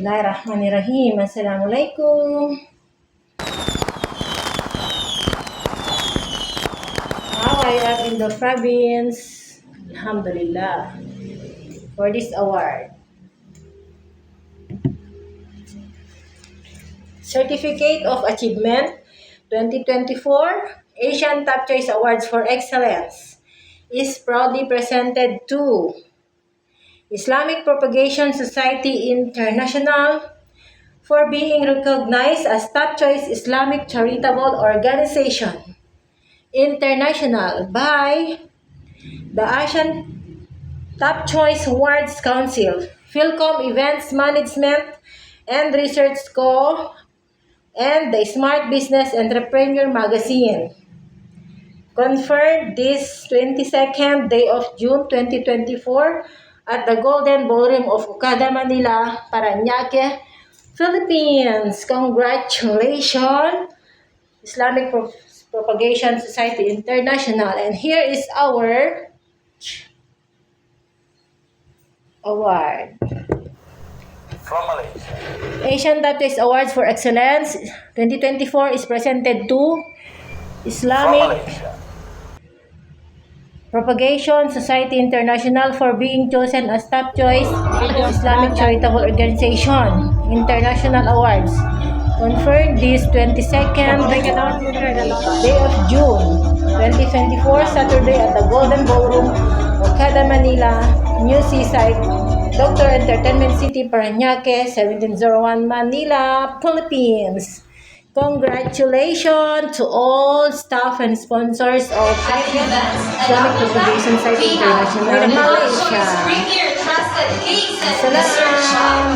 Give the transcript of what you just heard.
Bismillahirrahmanirrahim. Assalamualaikum. How I am in the province. Alhamdulillah. For this award. Certificate of Achievement 2024 Asian Top Choice Awards for Excellence is proudly presented to Islamic Propagation Society International for being recognized as Top Choice Islamic Charitable Organization International by the Asian Top Choice Awards Council, Philcom Events Management and Research Co., and the Smart Business Entrepreneur Magazine. Conferred this 22nd day of June 2024 at the Golden Ballroom of Okada, Manila, Parañaque, Philippines. Congratulations, Islamic Propagation Society International. And here is our award. From Malaysia. Asian Top Choice Awards for Excellence 2024 is presented to From Islamic Malaysia. Propagation Society International for being chosen as Top Choice Islamic Charitable Organization International Awards. Conferred this 22nd day of June 2024, Saturday at the Golden Ballroom, Okada, Manila, New Seaside, Dr. Entertainment City, Parañaque, 1701 Manila, Philippines. Congratulations to all staff and sponsors of Islamic Propagation Society International Malaysia. Salamat.